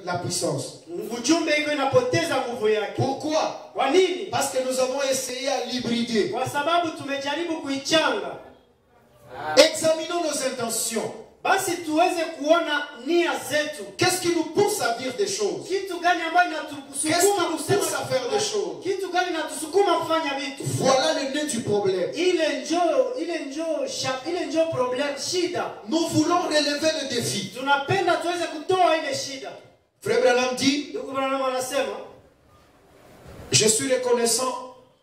la puissance. Ujumbe iko inapoteza nguvu yake. Pourquoi? Kwa nini? Parce que nous avons essayé à l'hybrider. Kwa sababu tumejaribu kuichanga. Examinons nos intentions. Basi tuweze kuona nia zetu. Qu'est-ce qui nous pousse à dire des choses? Kitu gani ambayo Qu'est-ce qui inatusukuma nous pousse à faire des choses? Kitu gani inatusukuma kufanya vitu? Voilà le nœud du problème. Ile njo problem, shida. Nous voulons relever le défi. Tunapenda tuweze kutoa ile shida. Frère Branham dit, Ndugu Branham anasema, je suis reconnaissant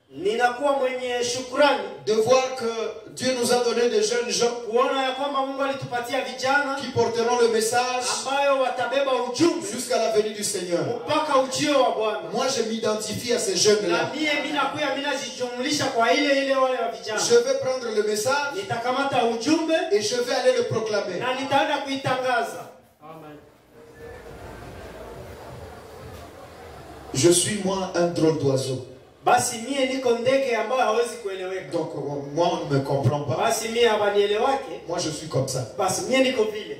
ninakuwa mwenye shukrani de voir que Dieu nous a donné des jeunes gens kuona ya kwamba Mungu alitupatia vijana qui porteront le message ambayo watabeba ujumbe jusqu'à la venue du Seigneur. mpaka ujio wa Bwana. Moi, je m'identifie à ces jeunes-là. Na mimi najijumlisha kwa ile wale wa vijana. Je vais prendre le message Nitakamata ujumbe et je vais aller le proclamer. na nitaenda kuitangaza. Je suis moi un drôle d'oiseau. Basi mie niko ndege ambayo hawezi kueleweka. Donc moi on ne me comprend pas. Basi mie habanielewake. Moi je suis comme ça. Basi mie niko vile.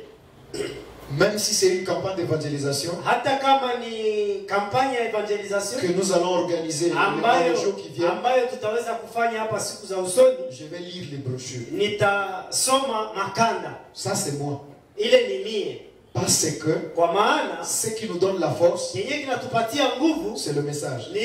Même si c'est une campagne d'évangélisation hata kama ni kampanya ya evangelisation que nous allons organiser les jours qui viennent, ambayo tutaweza kufanya hapa siku za usoni, je vais lire les brochures. Nitasoma makanda. Ça c'est moi. Ile ni mie. Parce que kwa maana ce qui nous donne la force, c'est le message. Ni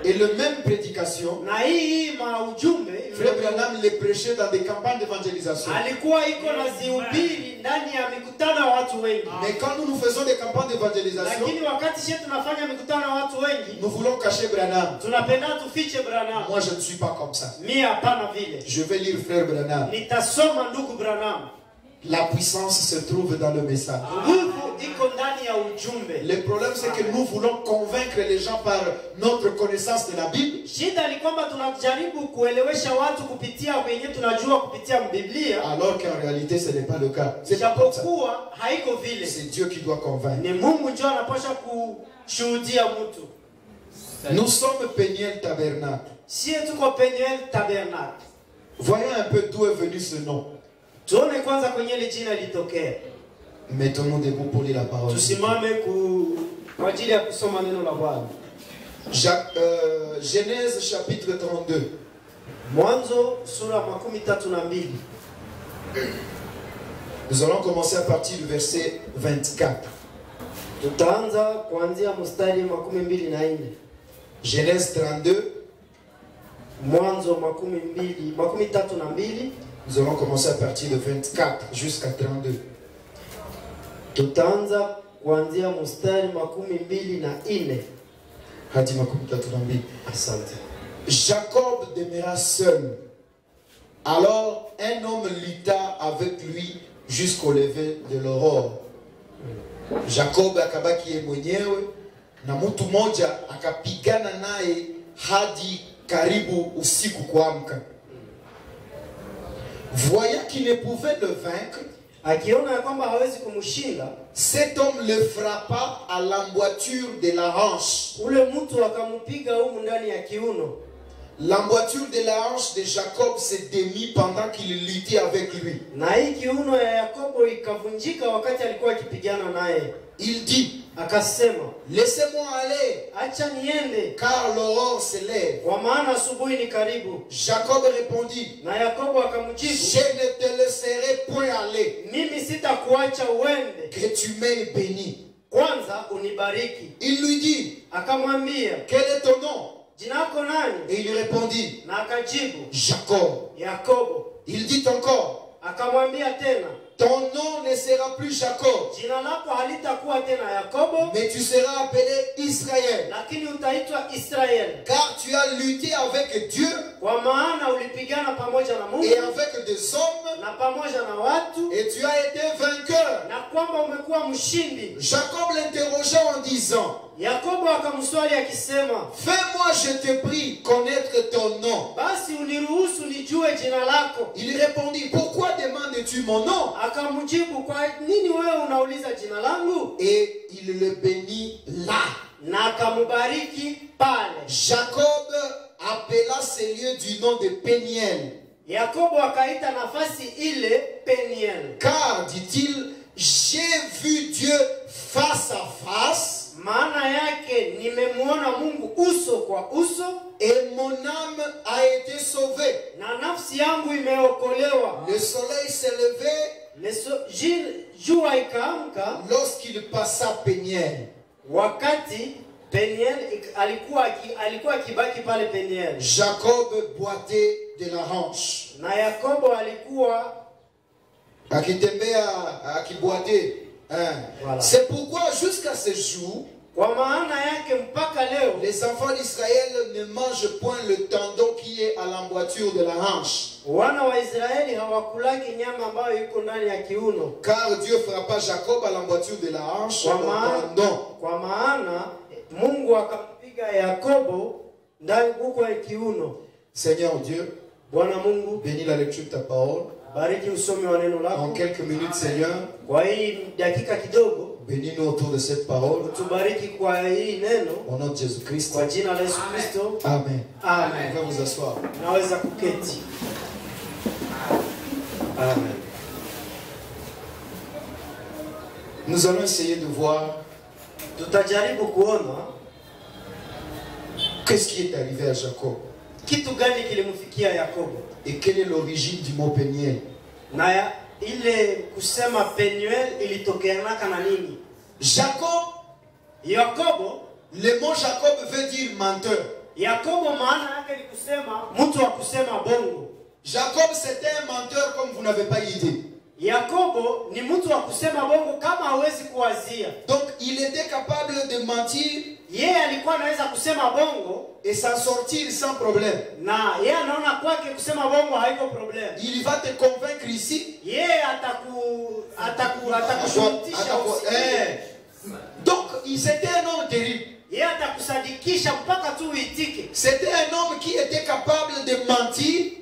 et le même prédication, na hii ujumbe Frère Branham les prêchait dans des campagnes d'évangélisation. Alikuwa iko nazihubiri ndani ya mikutano ya watu wengi. Mais quand nous faisons des campagnes d'évangélisation, lakini wakati sisi tunafanya mikutano ya watu wengi, nous voulons cacher Branham. Tunapenda tufiche Branham. Moi je ne suis pas comme ça. Mimi hapana vile. Je vais lire Frère Branham. Nitasoma ndugu Branham. La puissance se trouve dans le message. Le problème c'est que nous voulons convaincre les gens par notre connaissance de la Bible. Alors qu'en réalité ce n'est pas le cas. C'est Dieu qui doit convaincre. Nous sommes Peniel Tabernacle. Voyons un peu d'où est venu ce nom. Mettons-nous debout pour lire la parole. Genèse chapitre 32. Nous allons commencer à partir du verset 24. Genèse 32. Nous allons commencer à partir de 24 jusqu'à 32. Tutaanza kuanzia mstari 24 hadi 32. Asante. Jacob demeura seul. Alors un homme lutta avec lui jusqu'au lever de l'aurore. Jacob akabaki mwenyewe na mtu mmoja akapigana naye hadi karibu usiku kuamka. Voyant qu'il ne pouvait le vaincre, cet homme le frappa à l'emboîture de la hanche. L'emboîture de la hanche de Jacob s'est démise pendant qu'il luttait avec lui. Il dit, laissez-moi aller, car l'aurore s'élève. Jacob répondit, je ne te laisserai point aller, que tu m'aies béni. Il lui dit, quel est ton nom? Et il répondit, Jacob. Il dit encore, ton nom ne sera plus Jacob, mais tu seras appelé Israël, car tu as lutté avec Dieu et avec des hommes, et tu as été vainqueur. Jacob l'interrogea en disant, fais-moi, je te prie, connaître ton nom. Il répondit, pourquoi demandes-tu mon nom? Et il le bénit là. Jacob appela ces lieux du nom de Peniel. Car, dit-il, j'ai vu Dieu face à face. Maana yake nimemuona Mungu uso kwa uso. Et mon âme a été sauvée. Na nafsi yangu imeokolewa. Le soleil s'est levé. Jua ikaamka. Lorsqu'il passa Peniel. Wakati Peniel alikuwa akibaki pale Peniel. Jacob boitait de la hanche. Na Yakobo alikuwa akitembea akiboite. Voilà. C'est pourquoi jusqu'à ce jour, les enfants d'Israël ne mangent point le tendon qui est à l'emboîture de la hanche. Car Dieu frappa Jacob à l'emboîture de la hanche. Seigneur Dieu, bénis la lecture de ta parole. En quelques minutes, Seigneur, bénis-nous autour de cette parole. Au nom de Jésus-Christ. Amen. Amen. Vous pouvez vous asseoir. Amen. Nous allons essayer de voir qu'est-ce qui est arrivé à Jacob. Et quelle est l'origine du mot Peniel? Jacob, le mot Jacob veut dire menteur. Jacob c'était un menteur comme vous n'avez pas idée. Donc il était capable de mentir et s'en sortir sans problème. Il va te convaincre ici. Donc c'était un homme terrible. C'était un homme qui était capable de mentir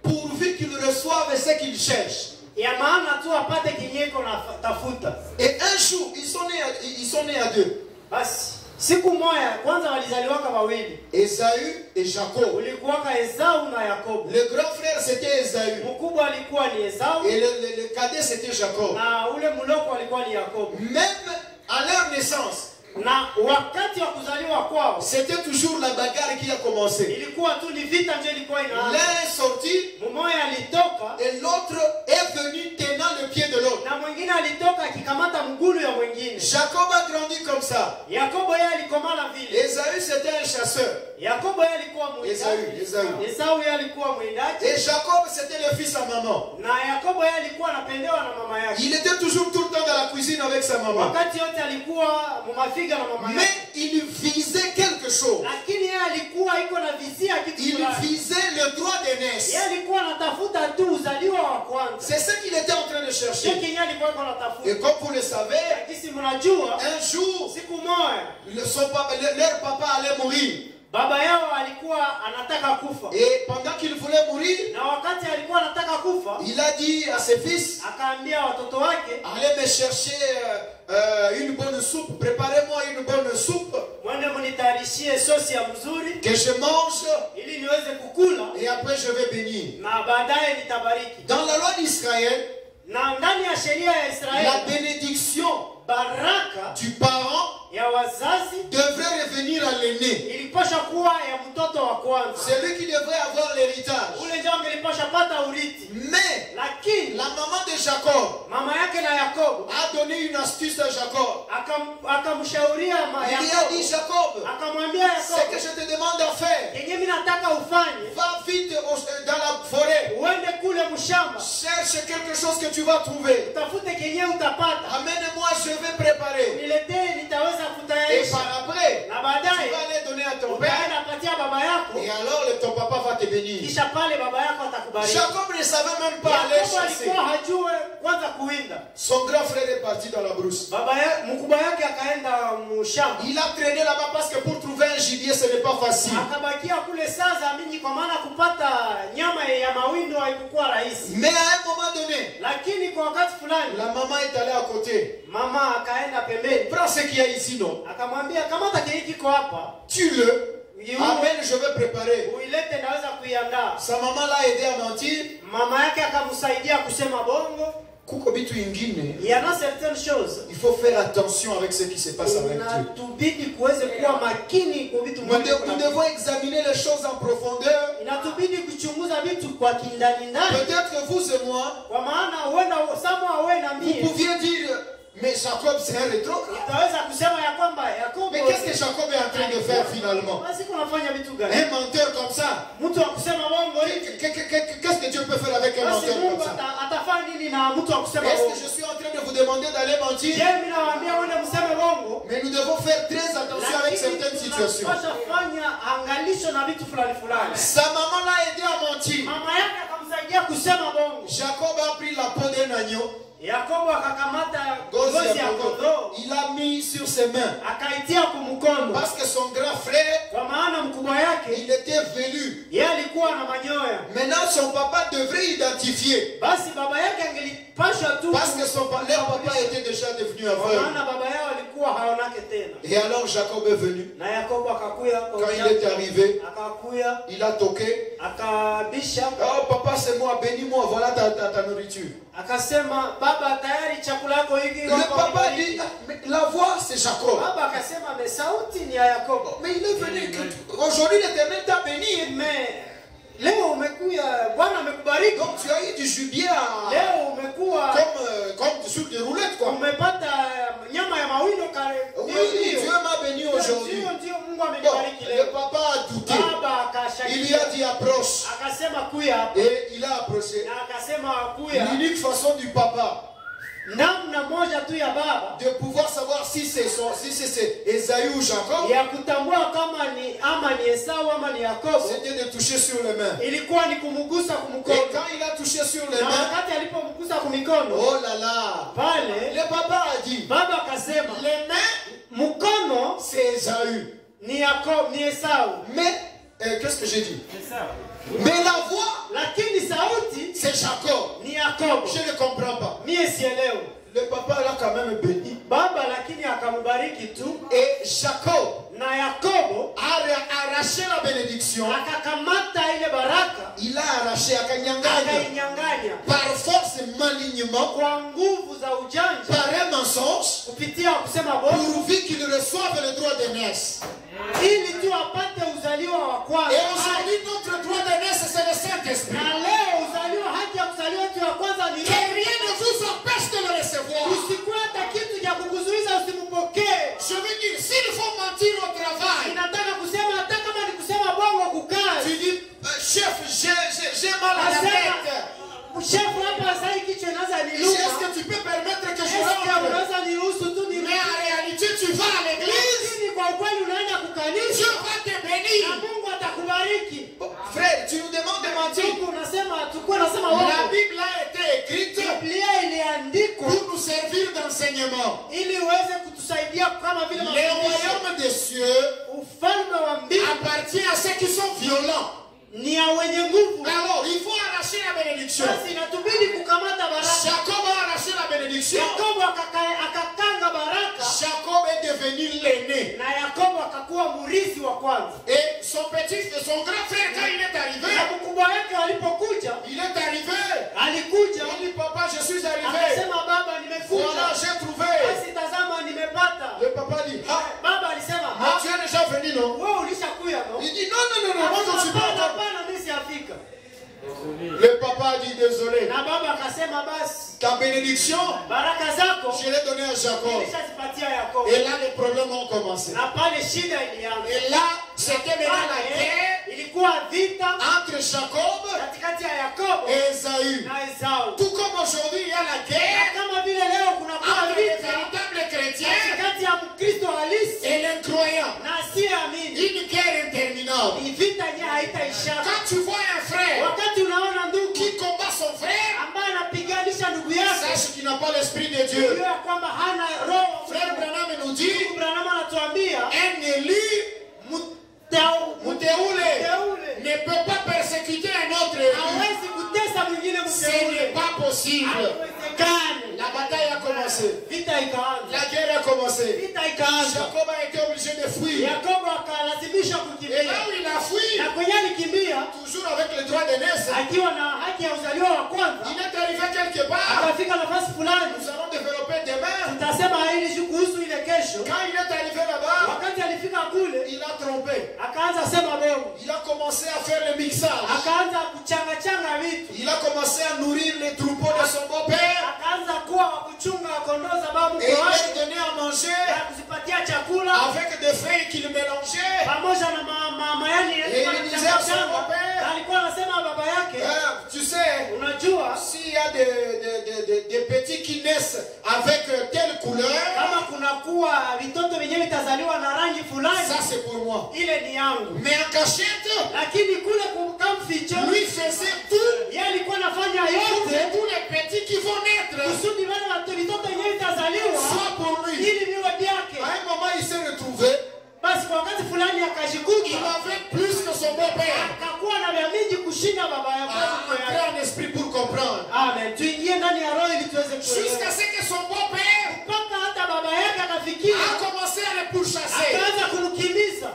pourvu qu'il reçoive ce qu'il cherche. Et un jour, ils sont nés à deux. Esaü et Jacob. Le grand frère c'était Esaü. Et le cadet c'était Jacob. Même à leur naissance, c'était toujours la bagarre qui a commencé. L'un est sorti et l'autre est venu tenant le pied de l'autre. Jacob a grandi comme ça. Esaü c'était un chasseur. Et Jacob c'était le fils à maman. Il était toujours tout le temps dans la cuisine avec sa maman. Mais il visait quelque chose. Il visait le droit d'aînesse. C'est ce qu'il était en train de chercher. Et comme vous le savez, un jour, leur papa allait mourir. Et pendant qu'il voulait mourir, il a dit à ses fils, allez me chercher une bonne soupe, préparez-moi une bonne soupe que je mange et après je vais bénir. Dans la loi d'Israël, la bénédiction du parent devrait revenir à l'aîné. C'est lui qui devrait avoir l'héritage. Mais la maman de Jacob a donné une astuce à Jacob. Il a dit, Jacob, ce que je te demande à faire, va vite dans la forêt, cherche quelque chose que tu vas trouver, amène-moi, je vais préparer. Et par après, tu vas aller donner à ton père. Et alors ton papa va te bénir. Jacob ne savait même pas aller chasser. Son grand frère est parti dans la brousse. Il a traîné là-bas parce que pour trouver un gibier ce n'est pas facile. Mais à un moment donné, la maman est allée à côté. Prends ce qu'il y a ici, non? Tue-le. Amen, je vais préparer. Sa maman l'a aidé à mentir. kuko bitu ingine, Il y en a certaines choses. il faut faire attention avec ce qui se passe avec Dieu. Inatubidi kuweze kuwa makini kwa vitu mbalimbali. Nous devons examiner les choses en profondeur. Inatubidi kuchunguza vitu kwa kindani ndani. Peut-être vous et moi, Kwa maana huenda Samuel wewe na vous mimi pouviez dire, mais Jacob c'est un rétrograde. utaweza kusema ya kwamba Yakobo. Mais qu'est-ce que Jacob est en train de faire finalement? Basi kunafanya vitu gani? Un menteur comme ça. Mtu wa kusema bongo hivi. Qu'est-ce que Dieu peut faire avec un Basi menteur Mungu comme ça? atafanya nini na mtu wa kusema Est-ce bongo? que je suis en train de vous demander d'aller mentir? Je mimi nawaambia wale mseme bongo. Mais nous devons faire très attention avec certaines situations. Tunapaswa fanya angalisho na vitu fulani fulani. Sa maman l'a aidé à mentir. Mama yake akamsaidia kusema bongo. Jacob a pris la peau d'un agneau. Yakobo akakamata Gozi ngozi ya ya kondoo. kondoo Il a mis sur ses mains. akaitia kumkono, Parce que son grand frère, kwa maana mkubwa yake il était velu. yeye alikuwa na manyoya. Maintenant, son papa devrait identifier. Basi baba yake angelipashwa tu, Parce que leur papa était déjà devenu kwa aveugle. maana baba yao alikuwa haonake tena. Et alors Jacob est venu. Na Yakobo akakuya kwa Quand il est arrivé, akakuya il a toqué. akabisha, Oh papa, c'est moi, bénis-moi, voilà ta nourriture. akasema baba, tayari chakula yako hiki. Le papa dit, ah, mais la voix c'est Jacob. Baba akasema me sauti ni ya Yakobo. Mais il est venu. Aujourd'hui l'Éternel t'a béni. Mais leo umekuya, Bwana amekubariki. Donc tu as eu du gibier à... Leo umekuwa comme sur des roulettes quoi. umepata nyama ya mawindo kale. Oui, Dieu m'a béni aujourd'hui. Ndio Mungu Bon, amenibariki le leo. papa a douté. Baba Il lui a akashangilia, dit approche. akasema kuya hapa, Et il a approché. na akasema kuya. L'unique façon du papa Namna moja tu ya baba de pouvoir savoir si c'est Esaü ou Jacob, ya kutambua kama ni ama ni Esau ama ni Yakobo c'était de toucher sur les mains. ilikuwa ni kumgusa Et kumkono. quand il a touché sur les Na mains, wakati alipomgusa kumikono oh là là, pale, le papa a dit, baba akasema les mains mkono c'est Esaü. ni Yakobo, ni Esau. Mais, qu'est-ce que j'ai dit? Mais la voix, Lakini sauti c'est Jacob. ni Yakobo. Je ne comprends pas. Mie sielewi. Le papa l'a quand même béni. Baba lakini akambariki tu, Et Jacob na Yakobo a arraché la bénédiction. akakamata ile baraka Il a arraché à Kanyanganya. akainyang'anya Par force malignement, kwa nguvu za ujanja, par un mensonge, kupitia kusema bongo, pourvu qu'il reçoive le droit d'aînesse. ili tu apate uzaliwa wa Et kwanza. aujourd'hui, notre droit d'aînesse, c'est le Saint-Esprit. Na leo uzaliwa, haki ya kuzaliwa wetu ya kwanza ni Que rien ne vous empêche de le recevoir. usikuwe hata kitu cha kukuzuiza usimpokee. Je veux dire, s'il faut mentir au travail, Inataka kusema hata kama ni kusema bongo kukaa. tu dis, chef, j'ai mal à la tête. Shefu hapa sasa hii kichwa inaanza Est-ce niluka. que tu peux permettre que je Est-ce que rentre? unaweza niruhusu tu ni Mais en réalité, tu vas à l'église, lakini kwa ukweli unaenda kukanisa Dieu va te na bénir. Mungu atakubariki. Frère, tu nous demandes de mentir. Tuku unasema tukua nasema La wao. Bible a été écrite Biblia iliandikwa pour nous servir d'enseignement. ili uweze kutusaidia kama vile Le mafundisho. royaume des cieux Ufalme wa mbingu appartient à ceux qui sont violents. ni ya wenye nguvu. Alors, il faut arracher la bénédiction. Basi inatubidi kukamata baraka. Jacob a arraché la bénédiction. Yakobo akakanga baraka Jacob est devenu l'aîné. na Yakobo akakuwa mrithi wa kwanza. Et son son grand frère, quand il est arrivé, Na mkubwa wake alipokuja, il est arrivé. alikuja Il dit, papa, je suis arrivé. akasema, baba Voilà, nimekuja. j'ai trouvé. Basi tazama nimepata. Le papa dit, ah, Baba alisema, mais tu es déjà venu, non? wewe ulishakuja no? Il dit, non, non, non, non, moi je ne suis pas Hapana, encore. hapana, mimi siafika. Le papa a dit, désolé. Na baba akasema, basi Ta bénédiction, baraka zako je l'ai donnée à Jacob. nilishazipatia Yakobo. Et là, les problèmes ont commencé. Na pale shida ilianza. Et là, c'était maintenant la guerre Ilikuwa vita entre Jacob katikati ya Yakobo et Esaü. na Esau. Tout comme aujourd'hui, il y a la Na guerre kama vile leo kuna entre les vita véritables chrétiens katikati ya Mkristo halisi et les croyants. na asiyeamini. Une guerre interminable. Ni vita yenyewe haitaisha. Quand tu vois un frère Wakati unaona ndugu qui combat son frère, ambaye anapiganisha ndugu yake, sache qu'il n'a pas l'esprit de Dieu. unajua ya kwamba hana roho. Frère Branham nous dit, Ndugu Branham anatuambia un élu muteule ne peut pas persécuter un autre élu. hawezi kutesa mwingine Ce n'est mteule. pas possible. Haiwezekani. La bataille a commencé. Vita ikaanza. La guerre a commencé. Vita ikaanza. Jacob a été obligé de fuir. Yakobo akalazimisha Et kukimbia. là où il a fui, Na kwenye alikimbia, toujours avec le droit d'aînesse, akiwa na haki ya uzaliwa wa kwanza, il est arrivé quelque part. akafika nafasi fulani. Nous allons développer demain. Tutasema hili kuhusu ile kesho. Quand il est arrivé là-bas, Wakati alifika kule, il a trompé. akaanza sema bongo. Il a commencé à faire le mixage. Akaanza kuchanga vitu. Il a commencé à nourrir les troupeaux de son beau-père. Akaanza kuwa wa kuchunga kondoo za babu Et il kwa leur donnait à manger kuzipatia chakula avec des feuilles qu'il mélangeait. pamoja na mayani Et il disait à son beau-père, alikuwa anasema baba yake, tu sais, unajua s'il y a des petits qui naissent avec telle couleur, kama kuna kuwa vitoto wenyewe vitazaliwa na rangi fulani, ça c'est pour moi. ile ni yangu. Mais en cachette, Lakini kule kumficho, lui faisait tout. yeye alikuwa anafanya Tous yote les petits qui vont naître, kusudi wale vitoto wenyewe vitazaliwa soit pour lui. ili viwe vyake. À un moment, il s'est retrouvé. Basi kwa wakati fulani Il akajikuta avait plus que son beau-père. akakuwa na vya mingi kushinda baba yake. Entrer en esprit pour comprendre. Amen. Tuingie ndani ya roho ili tuweze Jusqu'à kuelewa. ce que son beau-père Mpaka hata baba yake akafikia a commencé à le pourchasser. akaanza kumkimbiza.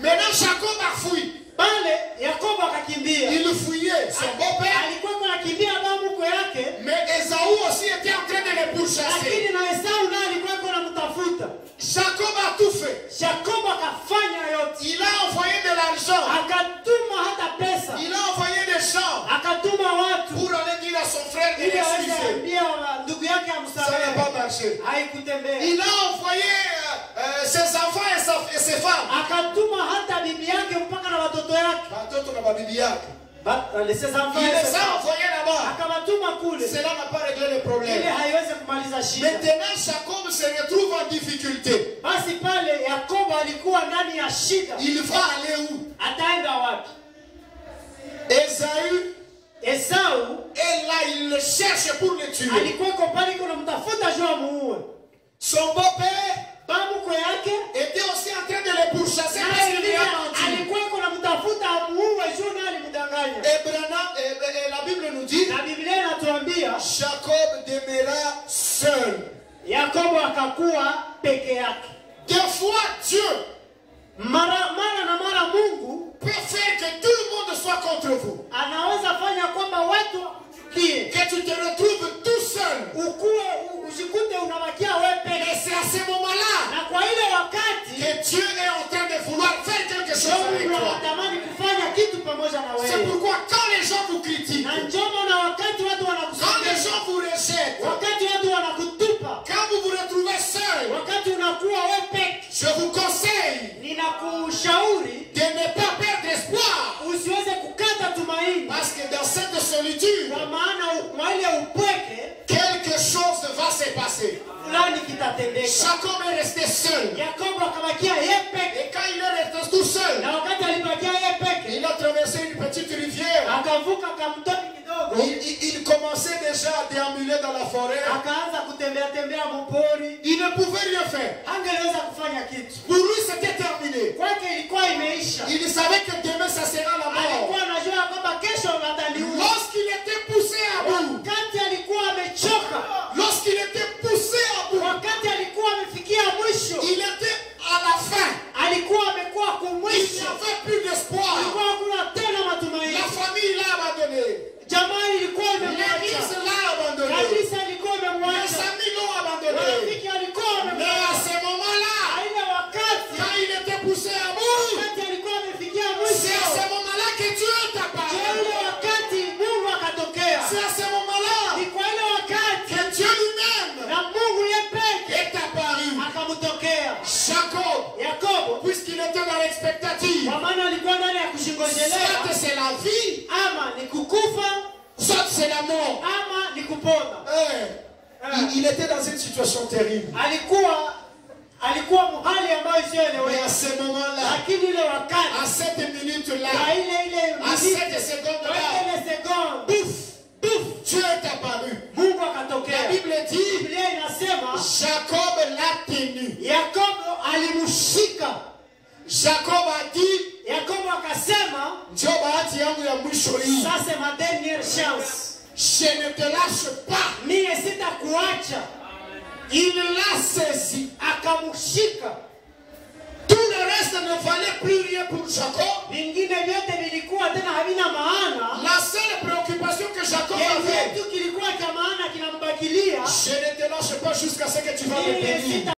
Maintenant, Jacob a fui. Pale Yakobo akakimbia. Il fouillait son beau-père. Alikuwa anakimbia babu mko yake, Mais Esaü aussi était en train de le pourchasser. lakini na Esau naye alikuwa anamtafuta. Jacob a tout fait. Yakobo akafanya yote. Il a envoyé de l'argent. Akatuma hata pesa. Il a envoyé des gens Akatuma watu pour aller dire à son frère de ili aweze l'excuser. kuambia ndugu yake Ça n'a amsamehe. pas marché. Haikutembea. Il a envoyé ses enfants et ses femmes. Akatuma hata bibi yake mpaka na watoto yake. Watoto na mabibi yake. Les enfants Il les a envoyés là-bas. akabatuma kule. Cela n'a pas réglé le problème. Ili haiwezi kumaliza shida. Maintenant, Jacob se retrouve en difficulté. Basi pale Yakobo alikuwa ndani ya shida. Il va aller où? Ataenda wapi? Esau Et là, il le cherche pour le tuer. alikuwa pale kuna mtafuta juu amuue. Son beau-père Babu kwa yake était aussi en train de le pourchasser parce qu'il lui a menti. alikuwa kuna mtafuta amuue juu na alimdanganya. Et la Bible nous dit, Na Biblia inatuambia Jacob demeura seul. Yakobo akakuwa peke yake. Des fois, Dieu Mara na mara Mungu peut faire que tout le monde soit contre vous. anaweza fanya kwamba watu wakuchukie. Que tu te retrouves tout seul. Ukuwe ujikute unabakia wewe Et peke. c'est à ce moment-là Na kwa ile wakati que Dieu est en train de vouloir faire quelque chose avec Mungu toi. anatamani kufanya kitu pamoja na C'est wewe. pourquoi quand les gens vous critiquent, Na njoo na wakati watu quand les wanakusikia, gens vous rejettent, wakati watu wanakutupa, quand vous vous retrouvez seul, wakati unakuwa wewe peke, je vous conseille ninakushauri de ne pas perdre espoir. usiweze kukata tumaini, Parce que dans cette solitude, kwa maana mwa ile upweke quelque chose va se passer. fulani kitatendeka. Jacob est resté seul. Yakobo akabakia yeye peke, Et quand il est resté tout seul, na wakati alibakia yeye peke, il a traversé une petite rivière. akavuka kamtoni kidogo, Il commençait déjà à déambuler dans la forêt. akaanza kutembea tembea mpori. Il ne pouvait rien faire. Angeweza kufanya kitu, Pour lui, c'était terminé. kwake ilikuwa imeisha. Il savait que demain, ça sera la mort. Alikuwa anajua kwamba kesho ataliua. Lorsqu'il était poussé à bout, Wakati alikuwa amechoka, lorsqu'il était poussé à bout, wakati alikuwa amefikia mwisho, il était à la fin. alikuwa amekuwa Il kumwisho, n'avait plus d'espoir. alikuwa hakuna tena La matumaini. famille l'a abandonné. Jamaa ilikuwa L'église imemwacha, l'a abandonné. kanisa ilikuwa Les imemwacha, amis l'ont abandonné. marafiki alikuwa Mais à wamemwacha. ce moment-là, Ile wakati quand il était poussé à bout, wakati alikuwa amefikia c'est mwisho, à ce moment-là que Dieu est kwa apparu. ile wakati Mungu akatokea. C'est à ce moment-là Ni kwa ile wakati que Dieu lui-même na Mungu yeye peke est apparu. akamtokea Jacob, Yakobo, puisqu'il était dans l'expectative, kwa maana alikuwa ndani ya kushingojelea, soit c'est la vie, ama ni kukufa soit c'est la mort. ama ni kupona. Il était dans une situation terrible. Alikuwa muhali ambayo Mais isiyoeleweka, à ce moment-là, lakini ile wakati à cette minute-là, kwa ile à cette seconde-là, sekunde pouf, Dieu est apparu. Mungu La akatokea. Bible dit, Biblia inasema Jacob l'a tenu. Yakobo alimshika. Jacob a dit, Yakobo akasema, ndio bahati yangu ya mwisho hii. ça c'est ma dernière chance, Je ne te lâche pas. mie sitakuacha. Il l'a saisi. Akamshika. Tout le reste ne valait plus rien pour Jacob. Vingine vyote vilikuwa tena havina kinambakilia je ne te lâche pas jusqu'à ce que tu vas me mimi bénir.